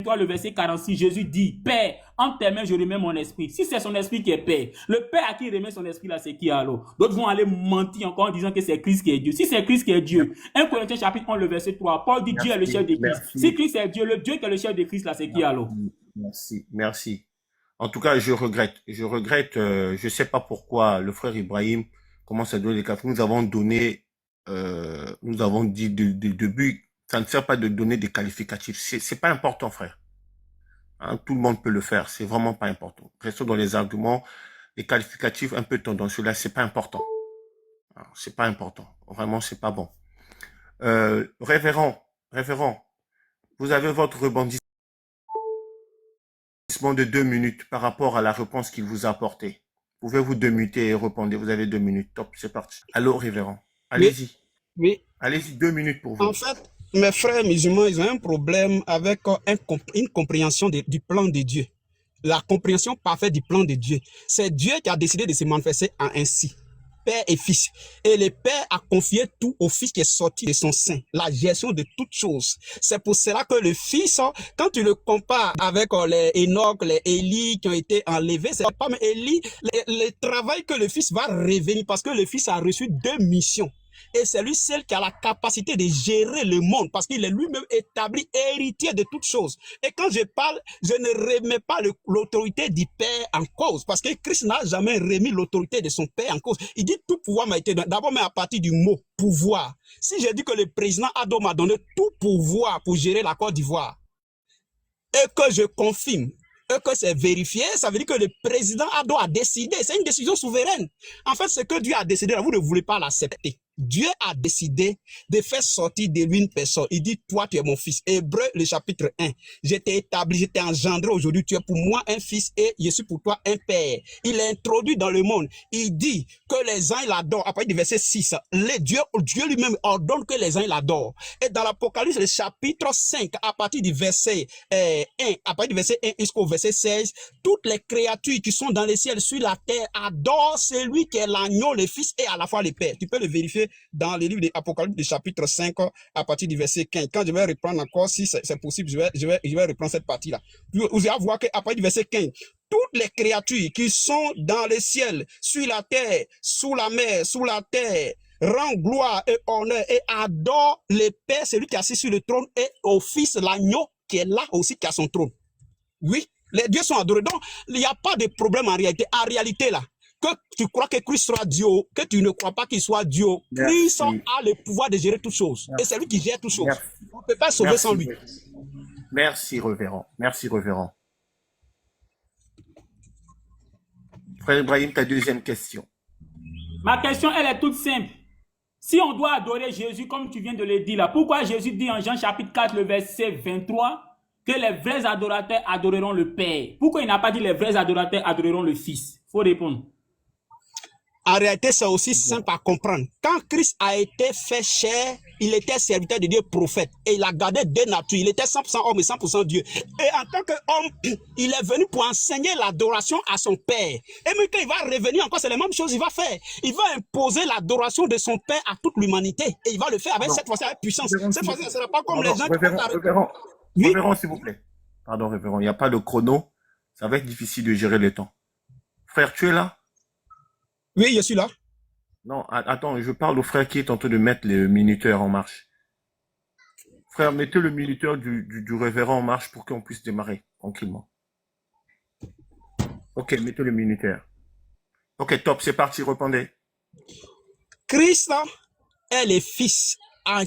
23, le verset 46, Jésus dit, Père, en tes mains, je remets mon esprit. Si c'est son esprit qui est Père, le Père à qui il remet son esprit, là, c'est qui alors? D'autres vont aller mentir encore en disant que c'est Christ qui est Dieu. Si c'est Christ qui est Dieu, 1 Corinthiens chapitre 1, le verset 3, Paul dit, Dieu est le chef de Christ. Si Christ est Dieu, le Dieu qui est le chef de Christ, là, c'est qui alors? Merci. En tout cas, je regrette, je sais pas pourquoi le frère Ibrahim commence à donner des qualificatifs. Nous avons dit du début, ça ne sert pas de donner des qualificatifs. C'est pas important, frère. Hein, tout le monde peut le faire. C'est vraiment pas important. Restons dans les arguments, les qualificatifs un peu tendancieux là, c'est pas important. Hein, c'est pas important. Vraiment, c'est pas bon. Révérend, vous avez votre rebondissement de 2 minutes par rapport à la réponse qu'il vous a apportée. Pouvez-vous démuter et répondre? Vous avez 2 minutes. Top, c'est parti. Allô, révérend. Allez-y. Oui. Allez-y, 2 minutes pour vous. En fait, mes frères musulmans, ils ont un problème avec une compréhension du plan de Dieu. La compréhension parfaite du plan de Dieu. C'est Dieu qui a décidé de se manifester en ainsi. Père et Fils. Et le Père a confié tout au Fils qui est sorti de son sein, la gestion de toutes choses. C'est pour cela que le Fils, quand tu le compares avec les Enoch, les Élie qui ont été enlevés, c'est pas mais Élie, le travail que le Fils va revenir parce que le Fils a reçu 2 missions. Et c'est lui seul qui a la capacité de gérer le monde parce qu'il est lui-même établi héritier de toutes choses. Et quand je parle, je ne remets pas l'autorité du Père en cause parce que Christ n'a jamais remis l'autorité de son Père en cause. Il dit tout pouvoir m'a été donné. D'abord, mais à partir du mot pouvoir. Si je dis que le président Ado m'a donné tout pouvoir pour gérer la Côte d'Ivoire et que je confirme et que c'est vérifié, ça veut dire que le président Ado a décidé. C'est une décision souveraine. En fait, ce que Dieu a décidé, là, vous ne voulez pas l'accepter. Dieu a décidé de faire sortir de lui une personne. Il dit, toi, tu es mon fils. Hébreu, le chapitre 1. Je t'ai établi, je t'ai engendré aujourd'hui. Tu es pour moi un fils et je suis pour toi un père. Il est introduit dans le monde. Il dit que les uns l'adorent. Après, du verset 6, Dieu lui-même ordonne que les uns l'adorent. Et dans l'Apocalypse, le chapitre 5, à partir du verset 1, à partir du verset 1 jusqu'au verset 16, toutes les créatures qui sont dans les ciels, sur la terre, adorent celui qui est l'agneau, le fils et à la fois le père. Tu peux le vérifier dans les livres d'Apocalypse du chapitre 5 à partir du verset 15. Quand je vais reprendre encore, si c'est possible, je vais reprendre cette partie-là. Vous allez voir qu'à partir du verset 15, toutes les créatures qui sont dans le ciel, sur la terre, sous la mer, sous la terre, rend gloire et honneur et adore le Père, celui qui est assis sur le trône, et au Fils, l'agneau, qui est là aussi, qui a son trône. Oui, les dieux sont adorés. Donc, il n'y a pas de problème en réalité. En réalité, là, que tu crois que Christ soit Dieu, que tu ne crois pas qu'il soit Dieu, Christ a le pouvoir de gérer toutes choses. Merci. Et c'est lui qui gère toutes choses. On ne peut pas sauver sans lui. Merci, révérend. Merci, révérend. Frère Ibrahim, ta deuxième question. Ma question, elle est toute simple. Si on doit adorer Jésus, comme tu viens de le dire là, pourquoi Jésus dit en Jean chapitre 4, le verset 23, que les vrais adorateurs adoreront le Père? Pourquoi il n'a pas dit les vrais adorateurs adoreront le Fils? Il faut répondre. En réalité, c'est aussi simple à comprendre. Quand Christ a été fait chair, il était serviteur de Dieu, prophète. Et il a gardé 2 natures. Il était 100% homme et 100% Dieu. Et en tant qu'homme, il est venu pour enseigner l'adoration à son Père. Et même quand il va revenir encore, c'est la même chose qu'il va faire. Il va imposer l'adoration de son Père à toute l'humanité. Et il va le faire avec cette fois-ci avec puissance. Cette fois-ci, ce ne sera pas comme les gens qui Révérend, s'il vous plaît. Pardon, révérend. Il n'y a pas de chrono. Ça va être difficile de gérer le temps. Frère, tu es là? Oui, je suis là. Non, attends, je parle au frère qui est en train de mettre le minuteur en marche. Frère, mettez le minuteur du révérend en marche pour qu'on puisse démarrer tranquillement. Ok, mettez le minuteur. Ok, top, c'est parti, répondez. Christ est le Fils à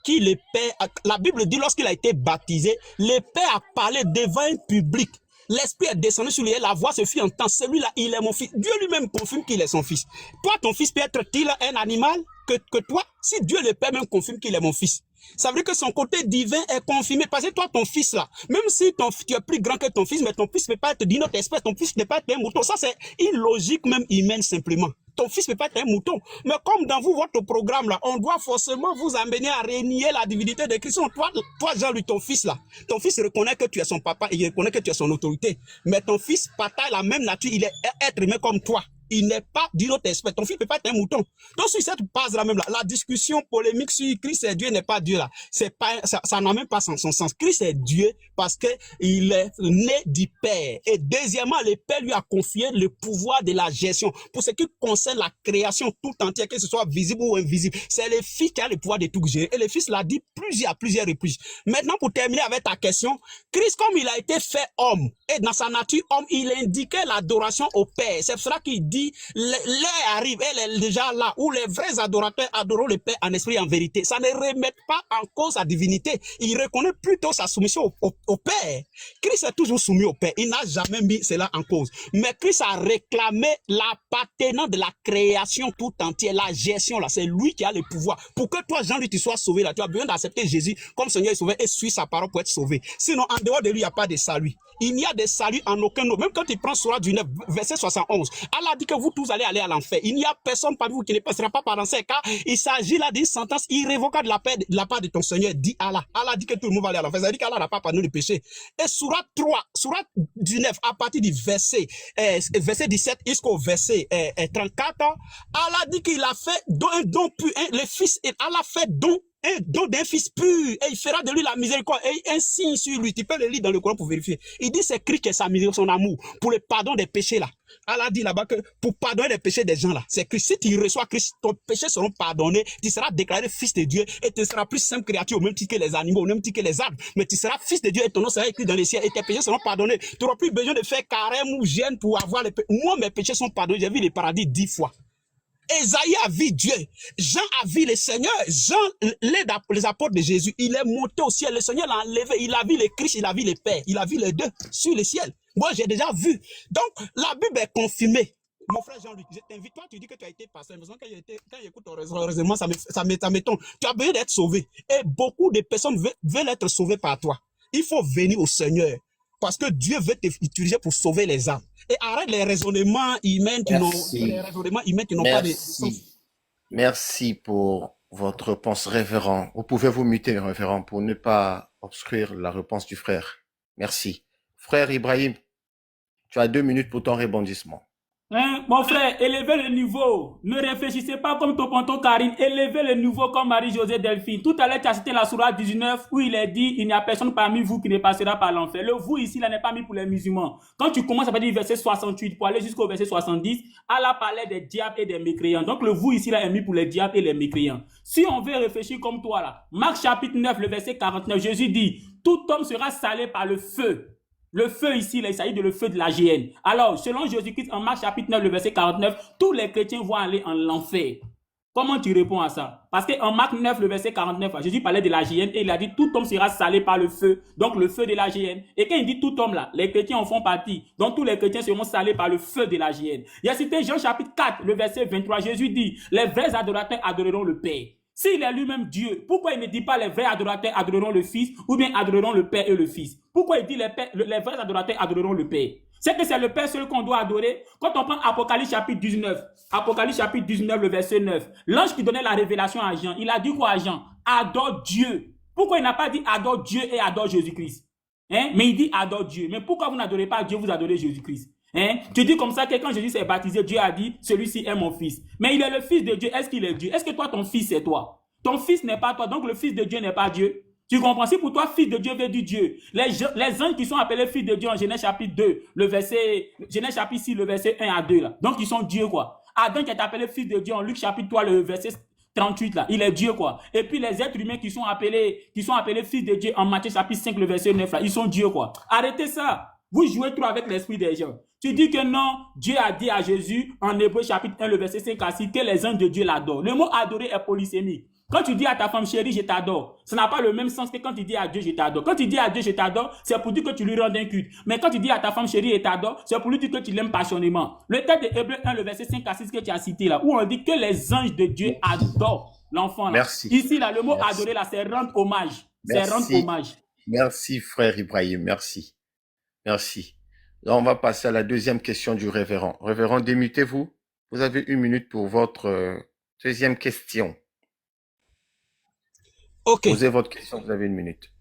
qui le Père, la Bible dit lorsqu'il a été baptisé, le Père a parlé devant un public. L'Esprit est descendu sur lui et la voix se fit entendre. Celui-là, il est mon fils. Dieu lui-même confirme qu'il est son fils. Toi, ton fils peut être-il un animal que toi? Si Dieu le Père même confirme qu'il est mon fils, ça veut dire que son côté divin est confirmé. Parce que toi, ton fils là, même si tu es plus grand que ton fils, mais ton fils ne peut pas être d'une autre espèce, ton fils ne peut pas être un mouton. Ça, c'est une logique même humaine simplement. Ton fils ne peut pas être un mouton. Mais comme dans vous, votre programme là, on doit forcément vous amener à renier la divinité de Christ. Toi Jean-Louis, ton fils là, ton fils reconnaît que tu es son papa et il reconnaît que tu es son autorité. Mais ton fils partage la même nature, il est être humain comme toi. il n'est pas d'une autre espèce. Ton fils ne peut pas être un mouton. Donc, sur cette base-là même, la discussion polémique sur Christ est Dieu n'est pas Dieu là, ça n'a même pas son sens. Christ est Dieu parce qu'il est né du Père. Et deuxièmement, le Père lui a confié le pouvoir de la gestion. Pour ce qui concerne la création tout entière, que ce soit visible ou invisible, c'est le Fils qui a le pouvoir de tout gérer. Et le Fils l'a dit à plusieurs reprises. Maintenant, pour terminer avec ta question, Christ, comme il a été fait homme, et dans sa nature homme, il indiquait l'adoration au Père. C'est pour cela qu'il dit, l'heure arrive, elle est déjà là, où les vrais adorateurs adorent le Père en esprit et en vérité. Ça ne remet pas en cause sa divinité. Il reconnaît plutôt sa soumission au Père. Christ est toujours soumis au Père. Il n'a jamais mis cela en cause. Mais Christ a réclamé l'appartenance de la création tout entière, la gestion là. C'est lui qui a le pouvoir. Pour que toi, Jean-Louis, tu sois sauvé là, tu as besoin d'accepter Jésus comme Seigneur et Sauveur et suivre sa parole pour être sauvé. Sinon, en dehors de lui, il n'y a pas de salut. Il n'y a de salut en aucun autre. Même quand tu prends Sourate du 9, verset 71, Allah dit que vous tous allez aller à l'enfer. Il n'y a personne parmi vous qui ne passera pas par l'enfer, car il s'agit là d'une sentence irrévocable de la part de ton Seigneur, dit Allah. Allah dit que tout le monde va aller à l'enfer. Ça veut dire qu'Allah n'a pas pardonné le péché. Et Sourate 3, Sourate du 9, à partir du verset 17 jusqu'au verset 34, Allah dit qu'il a fait un don pur, le Fils, et Allah fait don d'un fils pur, et il fera de lui la miséricorde, et un signe sur lui. Tu peux le lire dans le Coran pour vérifier. Il dit c'est Christ qui est sa miséricorde, son amour, pour le pardon des péchés là. Allah dit là-bas que pour pardonner les péchés des gens là, c'est Christ. Si tu reçois Christ, ton péchés seront pardonnés, tu seras déclaré fils de Dieu, et tu seras plus simple créature, au même titre que les animaux, au même titre que les arbres. Mais tu seras fils de Dieu, et ton nom sera écrit dans les cieux, et tes péchés seront pardonnés. Tu n'auras plus besoin de faire carême ou gêne pour avoir les péchés. Moi, mes péchés sont pardonnés, j'ai vu le paradis 10 fois. Esaïe a vu Dieu, Jean a vu le Seigneur, Jean, les apôtres de Jésus, il est monté au ciel, le Seigneur l'a enlevé, il a vu le Christ, il a vu le Père, il a vu les deux sur le ciel. Moi, j'ai déjà vu. Donc, la Bible est confirmée. Mon frère Jean-Luc, je t'invite, toi, tu dis que tu as été pasteur, mais quand j'écoute ton raisonnement, ça m'étonne. Tu as besoin d'être sauvé. Et beaucoup de personnes veulent être sauvées par toi. Il faut venir au Seigneur. Parce que Dieu veut t'utiliser pour sauver les âmes. Et arrête les raisonnements humains qui n'ont pas de sens. Merci pour votre réponse, révérend. Vous pouvez vous muter, révérend, pour ne pas obstruer la réponse du frère. Merci. Frère Ibrahim, tu as 2 minutes pour ton rebondissement. Mon frère, élevez le niveau. Ne réfléchissez pas comme Toponto Karine. Élevez le niveau comme Marie-Josée Delphine. Tout à l'heure, tu as cité la Sourate 19 où il est dit, il n'y a personne parmi vous qui ne passera par l'enfer. Le vous ici, là, n'est pas mis pour les musulmans. Quand tu commences à partir du verset 68 pour aller jusqu'au verset 70, Allah parlait des diables et des mécréants. Donc, le vous ici, là, est mis pour les diables et les mécréants. Si on veut réfléchir comme toi, là, Marc chapitre 9, le verset 49, Jésus dit, tout homme sera salé par le feu. Le feu ici, là, il s'agit de le feu de la GN. Alors, selon Jésus-Christ, en Marc chapitre 9, le verset 49, tous les chrétiens vont aller en l'enfer. Comment tu réponds à ça? Parce qu'en Marc 9, le verset 49, Jésus parlait de la GN et il a dit tout homme sera salé par le feu. Donc, le feu de la GN. Et quand il dit tout homme là, les chrétiens en font partie. Donc, tous les chrétiens seront salés par le feu de la GN. Il a cité Jean chapitre 4, le verset 23. Jésus dit, les vrais adorateurs adoreront le Père. S'il est lui-même Dieu, pourquoi il ne dit pas les vrais adorateurs adoreront le Fils ou bien adoreront le Père et le Fils? Pourquoi il dit les vrais adorateurs adoreront le Père? C'est que c'est le Père seul qu'on doit adorer. Quand on prend Apocalypse chapitre 19, le verset 9, l'ange qui donnait la révélation à Jean, il a dit quoi à Jean? Adore Dieu. Pourquoi il n'a pas dit adore Dieu et adore Jésus-Christ? Mais il dit adore Dieu. Mais pourquoi vous n'adorez pas Dieu, vous adorez Jésus-Christ? Tu dis comme ça que quand Jésus s'est baptisé, Dieu a dit, celui-ci est mon fils. Mais il est le fils de Dieu. Est-ce qu'il est Dieu? Est-ce que toi, ton fils, c'est toi? Ton fils n'est pas toi, donc le fils de Dieu n'est pas Dieu. Tu comprends? Si pour toi, fils de Dieu veut dire Dieu. Les anges qui sont appelés fils de Dieu en Genèse chapitre 2, Genèse chapitre 6, le verset 1 à 2, là. Donc, ils sont Dieu, quoi. Adam qui est appelé fils de Dieu en Luc chapitre 3, le verset 38, là. Il est Dieu, quoi. Et puis, les êtres humains qui sont appelés fils de Dieu en Matthieu chapitre 5, le verset 9, là. Ils sont Dieu, quoi. Arrêtez ça. Vous jouez trop avec l'esprit des gens. Tu dis que non, Dieu a dit à Jésus, en Hébreu chapitre 1, le verset 5 à 6, que les anges de Dieu l'adorent. Le mot adorer est polysémique. Quand tu dis à ta femme chérie, je t'adore, ça n'a pas le même sens que quand tu dis à Dieu, je t'adore. Quand tu dis à Dieu, je t'adore, c'est pour dire que tu lui rends un culte. Mais quand tu dis à ta femme chérie, je t'adore, c'est pour lui dire que tu l'aimes passionnément. Le texte de Hébreu 1, le verset 5 à 6 que tu as cité là, où on dit que les anges de Dieu adorent l'enfant là. Merci. Ici là, le mot adorer là, c'est rendre hommage. C'est rendre hommage. Merci frère Ibrahim, merci. Merci. Là, on va passer à la deuxième question du révérend. Révérend, démutez-vous. Vous avez 1 minute pour votre deuxième question. Ok. Posez votre question, vous avez 1 minute.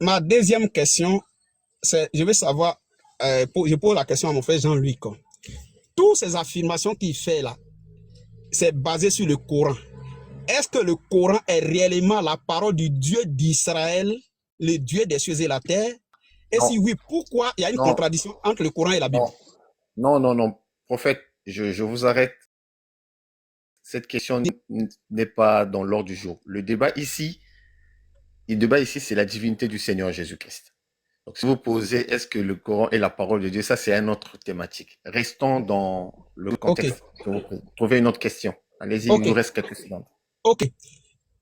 Ma deuxième question, c'est, je veux savoir, je pose la question à mon frère Jean-Luc. toutes ces affirmations qu'il fait là, c'est basé sur le Coran. Est-ce que le Coran est réellement la parole du Dieu d'Israël, le Dieu des cieux et la terre? Et Non, si oui, pourquoi il y a une non, contradiction entre le Coran et la Bible? non. Prophète, je vous arrête. Cette question n'est pas dans l'ordre du jour. Le débat ici, c'est la divinité du Seigneur Jésus-Christ. Donc, si vous posez, est-ce que le Coran est la parole de Dieu, ça, c'est une autre thématique. Restons dans le contexte. Trouvez une autre question. Allez-y, il nous reste quelques secondes. Ok.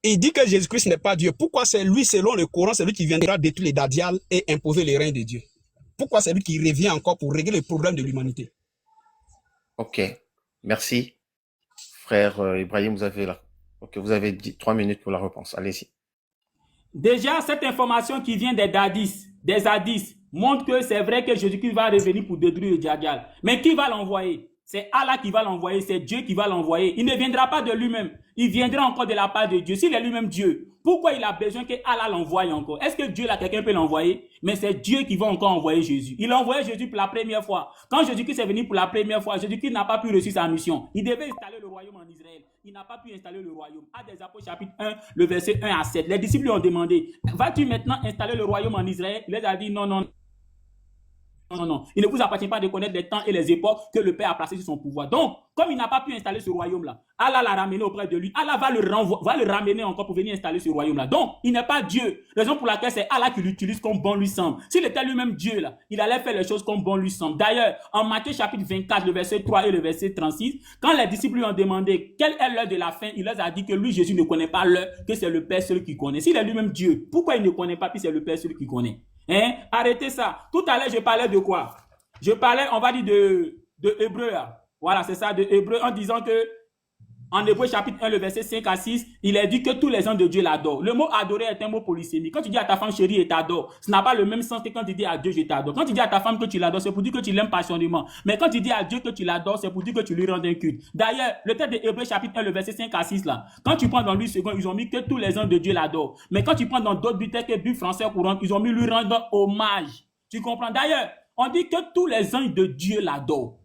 Il dit que Jésus-Christ n'est pas Dieu. Pourquoi c'est lui, selon le Coran, c'est lui qui viendra détruire les Dadial et imposer les reins de Dieu? Pourquoi c'est lui qui revient encore pour régler les problèmes de l'humanité? Ok. Merci. Frère Ibrahim, vous avez 3 minutes pour la réponse. Allez-y. Déjà, cette information qui vient des hadiths, montre que c'est vrai que Jésus-Christ va revenir pour détruire le Djadjal. Mais qui va l'envoyer? C'est Allah qui va l'envoyer, c'est Dieu qui va l'envoyer. Il ne viendra pas de lui-même, il viendra encore de la part de Dieu. S'il est lui-même Dieu, pourquoi il a besoin que Allah l'envoie encore? Est-ce que Dieu, là, quelqu'un peut l'envoyer? Mais c'est Dieu qui va encore envoyer Jésus. Il a envoyé Jésus pour la première fois. Quand Jésus-Christ est venu pour la première fois, Jésus-Christ n'a pas pu réussir sa mission. Il devait installer le royaume en Israël. Il n'a pas pu installer le royaume. Actes des Apôtres, chapitre 1, le verset 1 à 7. Les disciples lui ont demandé, vas-tu maintenant installer le royaume en Israël? Il les a dit, non. Il ne vous appartient pas de connaître les temps et les époques que le Père a placés sur son pouvoir. Donc, comme il n'a pas pu installer ce royaume-là, Allah l'a ramené auprès de lui. Allah va le ramener encore pour venir installer ce royaume-là. Donc, il n'est pas Dieu. Raison pour laquelle c'est Allah qui l'utilise comme bon lui semble. S'il était lui-même Dieu, là, il allait faire les choses comme bon lui semble. D'ailleurs, en Matthieu chapitre 24, le verset 3 et le verset 36, quand les disciples lui ont demandé quelle est l'heure de la fin, il leur a dit que lui, Jésus, ne connaît pas l'heure, que c'est le Père seul qui connaît. S'il est lui-même Dieu, pourquoi il ne connaît pas, puis c'est le Père seul qui connaît? Hein? Arrêtez ça. Tout à l'heure, je parlais de quoi? Je parlais, on va dire, de Hébreu. Voilà, c'est ça, de Hébreu, en disant que, en Hébreu chapitre 1, le verset 5 à 6, il est dit que tous les gens de Dieu l'adorent. Le mot adorer est un mot polysémique. Quand tu dis à ta femme chérie et t'adore, ce n'a pas le même sens que quand tu dis à Dieu je t'adore. Quand tu dis à ta femme que tu l'adores, c'est pour dire que tu l'aimes passionnément. Mais quand tu dis à Dieu que tu l'adores, c'est pour dire que tu lui rends un culte. D'ailleurs, le texte de Hébreu chapitre 1, le verset 5 à 6 là, quand tu prends dans 8 secondes, ils ont mis que tous les gens de Dieu l'adorent. Mais quand tu prends dans d'autres buts, que but français courant, ils ont mis lui rendre hommage. Tu comprends? D'ailleurs, on dit que tous les anges de Dieu l'adorent.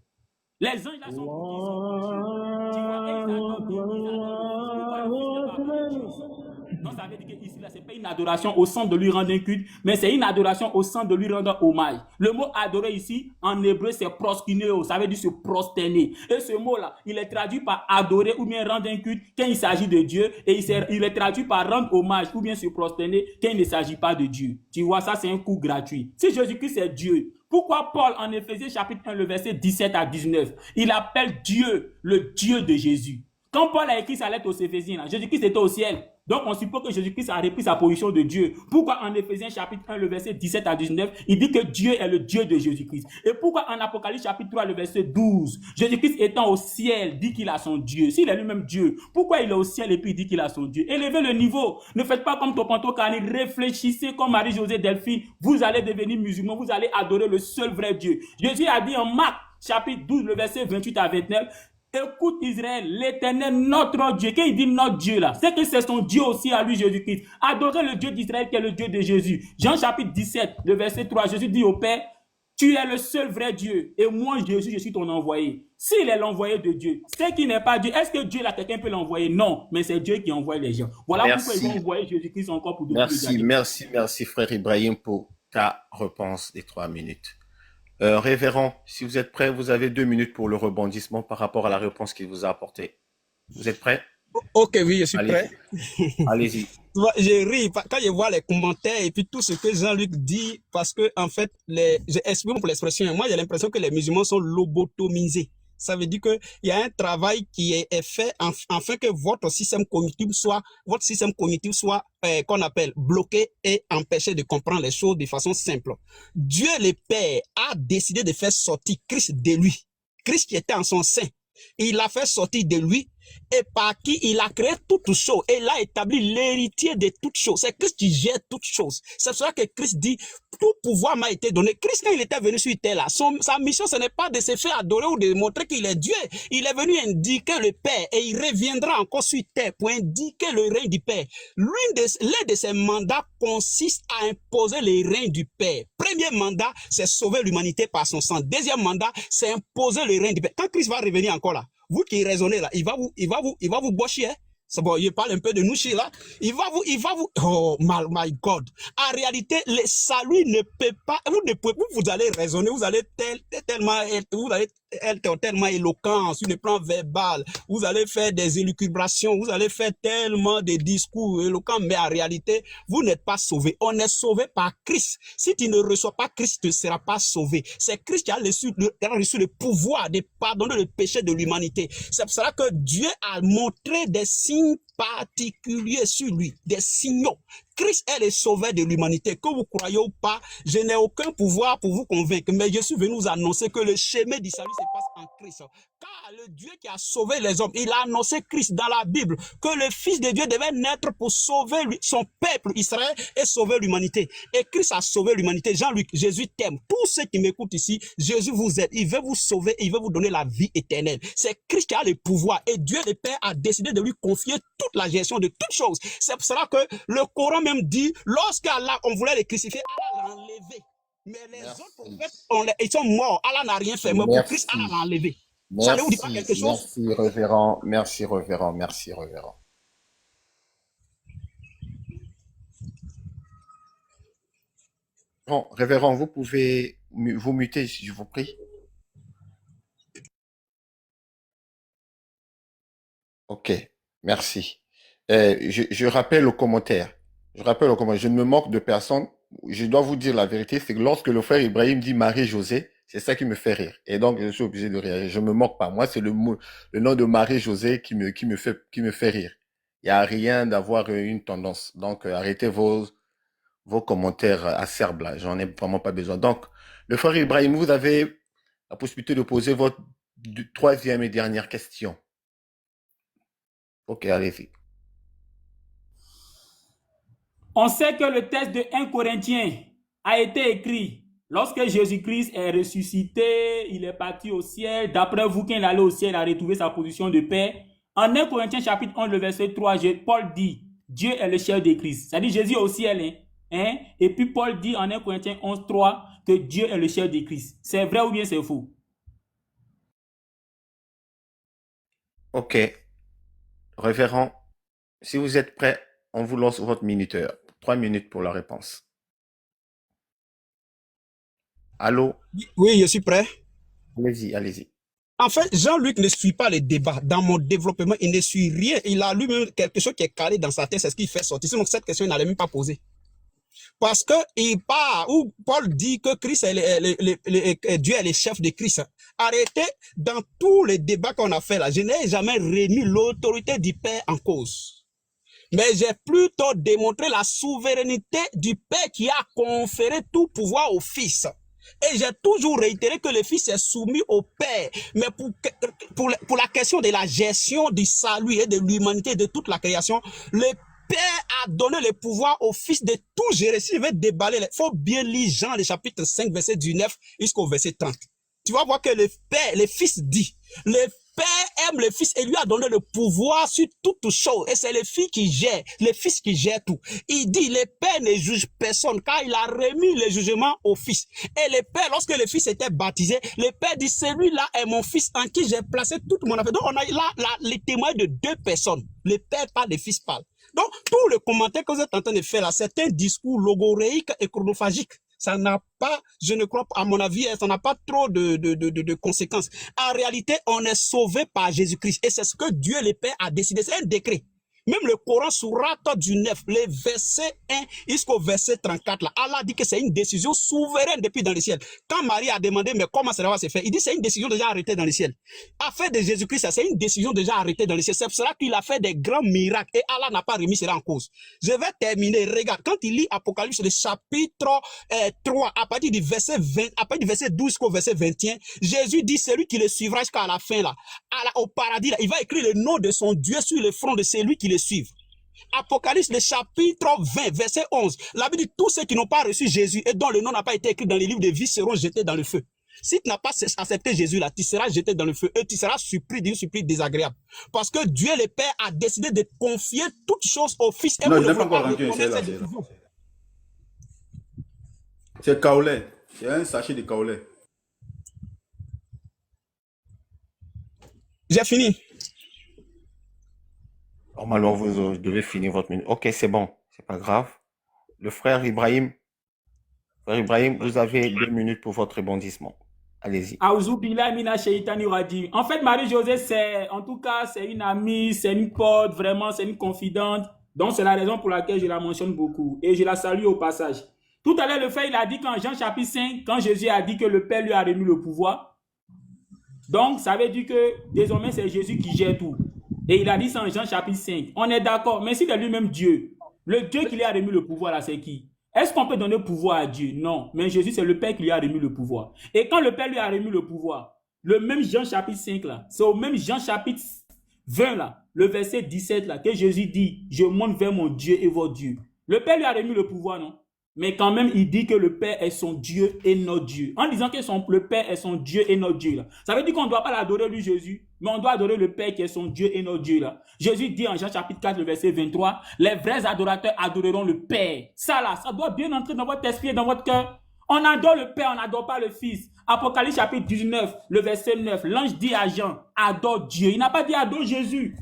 Les anges là sont pour qu'ils sont. Tu vois, ils adorent Dieu, ils adorent Dieu. Donc ça veut dire que ici là, c'est pas une adoration au sens de lui rendre un culte, mais c'est une adoration au sens de lui rendre hommage. Le mot adorer ici, en hébreu, c'est proskuneo, ça veut dire se prosterner. Et ce mot-là, il est traduit par adorer ou bien rendre un culte quand il s'agit de Dieu, et il est traduit par rendre hommage ou bien se prosterner quand il ne s'agit pas de Dieu. Tu vois, ça c'est un coup gratuit. Si Jésus-Christ est Dieu, pourquoi Paul, en Éphésiens chapitre 1, le verset 17 à 19, il appelle Dieu le Dieu de Jésus? Quand Paul a écrit sa lettre aux Éphésiens, Jésus-Christ était au ciel. Donc, on suppose que Jésus-Christ a repris sa position de Dieu. Pourquoi en Éphésiens chapitre 1, le verset 17 à 19, il dit que Dieu est le Dieu de Jésus-Christ? Et pourquoi en Apocalypse chapitre 3, le verset 12, Jésus-Christ étant au ciel, dit qu'il a son Dieu? S'il est lui-même Dieu, pourquoi il est au ciel et puis il dit qu'il a son Dieu? Élevez le niveau. Ne faites pas comme Topanto Kani, réfléchissez comme Marie-Josée Delphine. Vous allez devenir musulman, vous allez adorer le seul vrai Dieu. Jésus a dit en Marc chapitre 12, le verset 28 à 29, écoute Israël, l'Éternel, notre Dieu. Quand il dit notre Dieu là, c'est que c'est son Dieu aussi à lui, Jésus-Christ. Adorez le Dieu d'Israël qui est le Dieu de Jésus. Jean chapitre 17, le verset 3, Jésus dit au Père, tu es le seul vrai Dieu et moi, Jésus, je suis ton envoyé. S'il est l'envoyé de Dieu, c'est qui n'est pas Dieu. Est-ce que Dieu là, quelqu'un peut l'envoyer? Non, mais c'est Dieu qui envoie les gens. Voilà pourquoi ils vont envoyer Jésus-Christ encore pour détruire. Merci frère Ibrahim pour ta réponse des 3 minutes. Révérend, si vous êtes prêt, vous avez 2 minutes pour le rebondissement par rapport à la réponse qu'il vous a apportée. Vous êtes prêt? Ok, oui, je suis prêt. Allez-y. Je ris quand je vois les commentaires et puis tout ce que Jean-Luc dit, parce que en fait, excusez-moi pour l'expression, moi j'ai l'impression que les musulmans sont lobotomisés. Ça veut dire qu'il y a un travail qui est fait afin que votre système cognitif soit qu'on appelle bloqué et empêché de comprendre les choses de façon simple. Dieu le Père a décidé de faire sortir Christ de lui. Christ qui était en son sein. Il l'a fait sortir de lui et par qui il a créé toutes choses et il a établi l'héritier de toutes choses. C'est Christ qui gère toutes choses. C'est pour ça que Christ dit, tout pouvoir m'a été donné. Christ, quand il était venu sur terre, là, sa mission, ce n'est pas de se faire adorer ou de montrer qu'il est Dieu. Il est venu indiquer le Père et il reviendra encore sur terre pour indiquer le règne du Père. L'un de ses mandats consiste à imposer le règne du Père. Premier mandat, c'est sauver l'humanité par son sang. Deuxième mandat, c'est imposer le règne du Père. Quand Christ va revenir encore là, vous qui raisonnez là, il va vous bocher, hein? C'est bon, il parle un peu de nous là. Il va vous, oh my God. En réalité, le salut ne peut pas, vous allez raisonner, vous allez être tellement éloquent sur le plan verbal, vous allez faire des élucubrations, vous allez faire tellement de discours éloquents, mais en réalité, vous n'êtes pas sauvé. On est sauvé par Christ. Si tu ne reçois pas Christ, tu ne seras pas sauvé. C'est Christ qui a reçu le pouvoir de pardonner le péché de l'humanité. C'est pour cela que Dieu a montré des signes particuliers sur lui, des signaux. Christ est le sauveur de l'humanité. Que vous croyez ou pas, je n'ai aucun pouvoir pour vous convaincre, mais je suis venu vous annoncer que le chemin du salut se passe en Christ. Car le Dieu qui a sauvé les hommes, il a annoncé Christ dans la Bible, que le Fils de Dieu devait naître pour sauver son peuple Israël et sauver l'humanité. Et Christ a sauvé l'humanité. Jean-Luc, Jésus t'aime. Tous ceux qui m'écoutent ici, Jésus vous aide. Il veut vous sauver, il veut vous donner la vie éternelle. C'est Christ qui a le pouvoir et Dieu le Père a décidé de lui confier toute la gestion de toutes choses. C'est pour cela que le Coran même dit, lorsqu'Allah, on voulait les crucifier, Allah l'a enlevé. Mais les autres prophètes, ils sont morts. Allah n'a rien fait. Mais pour Christ, Allah l'a enlevé. Ça ne vous dit pas quelque chose? Merci, révérend. Merci, révérend. Merci, révérend. Bon, révérend, vous pouvez vous muter, si je vous prie. Ok, merci. Je rappelle aux commentaires. Je ne me moque de personne. Je dois vous dire la vérité, c'est que lorsque le frère Ibrahim dit Marie-Josée, c'est ça qui me fait rire. Et donc, je suis obligé de rire. Je me moque pas. Moi, c'est le nom de Marie-Josée qui me fait rire. Il n'y a rien d'avoir une tendance. Donc, arrêtez vos commentaires acerbes là. J'en ai vraiment pas besoin. Donc, le frère Ibrahim, vous avez la possibilité de poser votre troisième et dernière question. Ok, allez-y. On sait que le texte de 1 Corinthiens a été écrit lorsque Jésus-Christ est ressuscité, il est parti au ciel. D'après vous, quand il allait au ciel, il a retrouvé sa position de paix. En 1 Corinthiens chapitre 11, le verset 3, Paul dit, Dieu est le chef de Christ. Ça dit Jésus est au ciel. Hein? Et puis Paul dit en 1 Corinthiens 11, 3 que Dieu est le chef de Christ. C'est vrai ou bien c'est faux? Ok. Révérend, si vous êtes prêt, on vous lance votre minuteur. 3 minutes pour la réponse. Allô? Oui, je suis prêt. Allez-y, allez-y. En fait, Jean-Luc ne suit pas les débats. Dans mon développement, il ne suit rien. Il a lui-même quelque chose qui est calé dans sa tête, c'est ce qu'il fait sortir. Sinon, cette question, il n'allait même pas poser. Parce que il part où Paul dit que Christ Dieu est le chef de Christ. Arrêtez, dans tous les débats qu'on a fait là, je n'ai jamais remis l'autorité du Père en cause. Mais j'ai plutôt démontré la souveraineté du Père qui a conféré tout pouvoir au Fils. Et j'ai toujours réitéré que le Fils est soumis au Père. Mais pour la question de la gestion du salut et de l'humanité, de toute la création, le Père a donné le pouvoir au Fils de tout gérer. Si je vais déballer, il faut bien lire Jean, le chapitre 5, verset 19 jusqu'au verset 30. Tu vas voir que le Père, le Fils dit, le Père aime le Fils et lui a donné le pouvoir sur toutes choses. Et c'est le Fils qui gère, le Fils qui gère tout. Il dit, le Père ne juge personne car il a remis le jugement au Fils. Et le Père, lorsque le Fils était baptisé, le Père dit, celui-là est mon Fils en qui j'ai placé toute mon affaire. Donc on a là les témoins de deux personnes. Le Père parle, le Fils parle. Donc tout le commentaire que vous êtes en train de faire là, c'est un discours logoréique et chronophagique. Ça n'a pas, je ne crois pas, à mon avis, ça n'a pas trop de conséquences. En réalité, on est sauvé par Jésus-Christ. Et c'est ce que Dieu le Père a décidé. C'est un décret. Même le Coran, sourate du 9, les versets 1 jusqu'au verset 34, là, Allah dit que c'est une décision souveraine depuis dans le ciel. Quand Marie a demandé, mais comment cela va se faire? Il dit c'est une décision déjà arrêtée dans le ciel. Affaire de Jésus-Christ, c'est une décision déjà arrêtée dans le ciel. C'est pour cela qu'il a fait des grands miracles et Allah n'a pas remis cela en cause. Je vais terminer. Regarde, quand il lit Apocalypse, le chapitre 3, à partir du verset 20, à partir du verset 12 jusqu'au verset 21, Jésus dit celui qui le suivra jusqu'à la fin, là, au paradis, là, il va écrire le nom de son Dieu sur le front de celui qui le suit. Apocalypse, le chapitre 20, verset 11. La Bible dit tous ceux qui n'ont pas reçu Jésus et dont le nom n'a pas été écrit dans les livres de vie seront jetés dans le feu. Si tu n'as pas accepté Jésus là, tu seras jeté dans le feu et tu seras surpris d'une surprise désagréable. Parce que Dieu le Père a décidé de confier toutes choses au Fils. Et Non, vous il ne n'est pas voulez encore pas rentré, c'est reconnaître là, cette c'est là. décision. C'est kaolé. C'est un sachet de kaolé. J'ai fini. Normalement, vous devez finir votre minute. Ok, c'est bon. C'est pas grave. Le frère Ibrahim, vous avez 2 minutes pour votre rebondissement. Allez-y. Aouzou Billah Mina Sheitani Rajim. En fait, Marie-Josée, c'est une amie, c'est une pote, vraiment, c'est une confidente. Donc, c'est la raison pour laquelle je la mentionne beaucoup. Et je la salue au passage. Tout à l'heure, le fait, il a dit qu'en Jean chapitre 5, quand Jésus a dit que le Père lui a remis le pouvoir. Donc, ça veut dire que désormais, c'est Jésus qui gère tout. Et il a dit ça en Jean chapitre 5. On est d'accord, mais s'il est lui-même Dieu, le Dieu qui lui a remis le pouvoir là, c'est qui? Est-ce qu'on peut donner pouvoir à Dieu? Non. Mais Jésus, c'est le Père qui lui a remis le pouvoir. Et quand le Père lui a remis le pouvoir, le même Jean chapitre 5 là, c'est au même Jean chapitre 20 là, le verset 17 là, que Jésus dit, je monte vers mon Dieu et votre Dieu. Le Père lui a remis le pouvoir, non? Mais quand même, il dit que le Père est son Dieu et notre Dieu. En disant que le Père est son Dieu et notre Dieu. Là. Ça veut dire qu'on ne doit pas l'adorer lui, Jésus, mais on doit adorer le Père qui est son Dieu et notre Dieu. Là. Jésus dit en Jean chapitre 4, le verset 23, les vrais adorateurs adoreront le Père. Ça là, ça doit bien entrer dans votre esprit et dans votre cœur. On adore le Père, on n'adore pas le Fils. Apocalypse chapitre 19, le verset 9, l'ange dit à Jean, adore Dieu. Il n'a pas dit adore Jésus.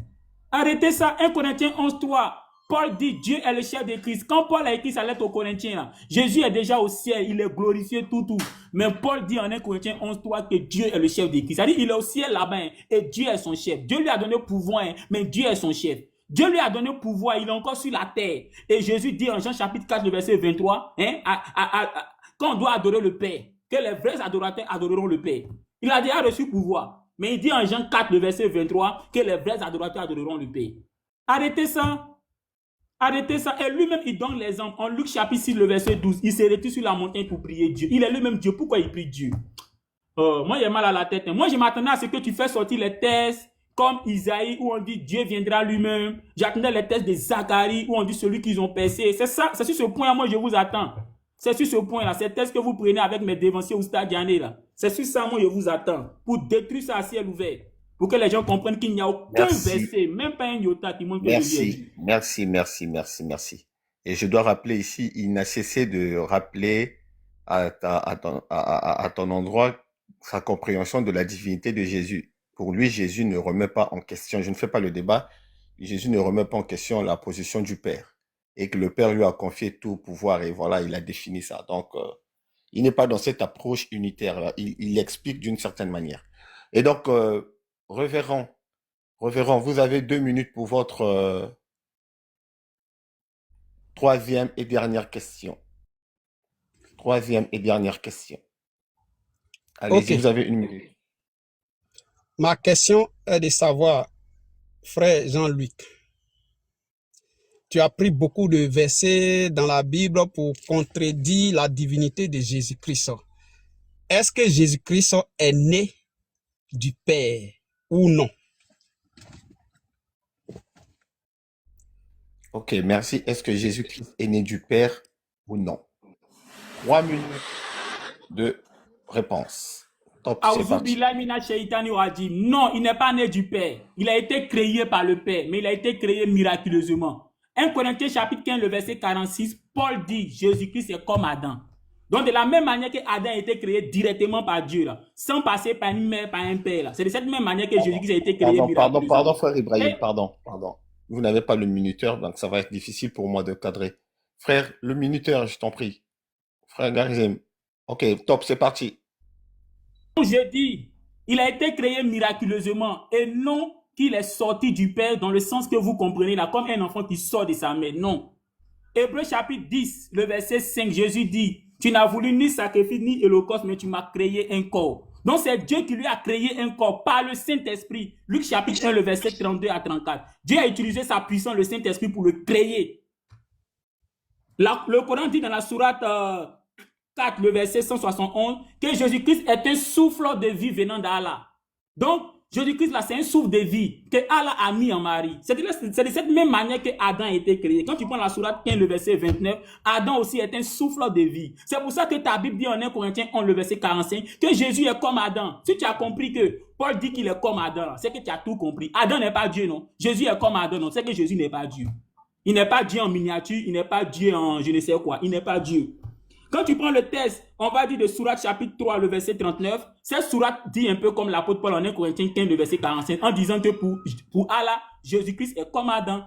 Arrêtez ça, 1 Corinthiens 11, 3. Paul dit Dieu est le chef de Christ. Quand Paul a écrit sa lettre aux Corinthiens, là, Jésus est déjà au ciel, il est glorifié tout. Mais Paul dit en 1 Corinthiens 11, 3 que Dieu est le chef de Christ. C'est-à-dire il est au ciel là-bas hein, et Dieu est son chef. Dieu lui a donné pouvoir, hein, mais Dieu est son chef. Dieu lui a donné pouvoir, il est encore sur la terre. Et Jésus dit en Jean chapitre 4, le verset 23, hein, qu'on doit adorer le Père, que les vrais adorateurs adoreront le Père. Il a déjà reçu pouvoir. Mais il dit en Jean 4, le verset 23, que les vrais adorateurs adoreront le Père. Arrêtez ça. Arrêtez ça. Et lui-même, il donne l'exemple. En Luc chapitre 6, le verset 12, il s'est retenu sur la montagne pour prier Dieu. Il est lui-même Dieu. Pourquoi il prie Dieu? Moi, j'ai mal à la tête. Moi, je m'attendais à ce que tu fais sortir les textes comme Isaïe, où on dit Dieu viendra lui-même. J'attendais les textes de Zacharie, où on dit celui qu'ils ont percé. C'est ça, c'est sur ce point, moi, je vous attends. C'est sur ce point-là. Ces textes que vous prenez avec mes dévanciers ou stadianés, là. C'est sur ça, moi, je vous attends. Pour détruire ça à ciel ouvert. Pour que les gens comprennent qu'il n'y a aucun verset, même pas un iota qui montre que Merci. Et je dois rappeler ici, il n'a cessé de rappeler à ton endroit sa compréhension de la divinité de Jésus. Pour lui, Jésus ne remet pas en question, je ne fais pas le débat, Jésus ne remet pas en question la position du Père. Et que le Père lui a confié tout pouvoir et voilà, il a défini ça. Donc, il n'est pas dans cette approche unitaire-là. Il explique d'une certaine manière. Et donc, Révérend, vous avez 2 minutes pour votre troisième et dernière question. Allez-y, Vous avez 1 minute. Ma question est de savoir, frère Jean-Luc, tu as pris beaucoup de versets dans la Bible pour contredire la divinité de Jésus-Christ. Est-ce que Jésus-Christ est né du Père ou non? Ok, merci. Est-ce que Jésus-Christ est né du Père ou non? 3 minutes de réponse. Top, c'est parti. Non, il n'est pas né du Père. Il a été créé par le Père, mais il a été créé miraculeusement. 1 Corinthiens chapitre 15, le verset 46, Paul dit Jésus-Christ est comme Adam. Donc, de la même manière que Adam a été créé directement par Dieu, là, sans passer par une mère, par un père. C'est de cette même manière que Jésus-Christ a été créé miraculeusement. Pardon, frère Ibrahim, pardon. Vous n'avez pas le minuteur, donc ça va être difficile pour moi de cadrer. Frère, le minuteur, je t'en prie. Frère Garizem. Ok, top, c'est parti. Je dis, il a été créé miraculeusement et non qu'il est sorti du Père dans le sens que vous comprenez là, comme un enfant qui sort de sa mère. Non. Hébreux chapitre 10, le verset 5, Jésus dit, tu n'as voulu ni sacrifice ni holocauste, mais tu m'as créé un corps. Donc c'est Dieu qui lui a créé un corps par le Saint-Esprit. Luc chapitre 1, le verset 32 à 34. Dieu a utilisé sa puissance, le Saint-Esprit, pour le créer. Le Coran dit dans la sourate 4, le verset 171, que Jésus-Christ est un souffle de vie venant d'Allah. Donc, Jésus-Christ, là, c'est un souffle de vie que Allah a mis en Marie. C'est de cette même manière que Adam a été créé. Quand tu prends la sourate 15, le verset 29, Adam aussi est un souffle de vie. C'est pour ça que ta Bible dit en 1 Corinthiens 11, le verset 45, que Jésus est comme Adam. Si tu as compris que Paul dit qu'il est comme Adam, c'est que tu as tout compris. Adam n'est pas Dieu, non. Jésus est comme Adam, non. C'est que Jésus n'est pas Dieu. Il n'est pas Dieu en miniature, il n'est pas Dieu en je ne sais quoi. Il n'est pas Dieu. Quand tu prends le texte, on va dire de sourate chapitre 3, le verset 39, cette sourate dit un peu comme l'apôtre Paul en 1 Corinthiens 15, le verset 45, en disant que pour Allah, Jésus-Christ est comme Adam.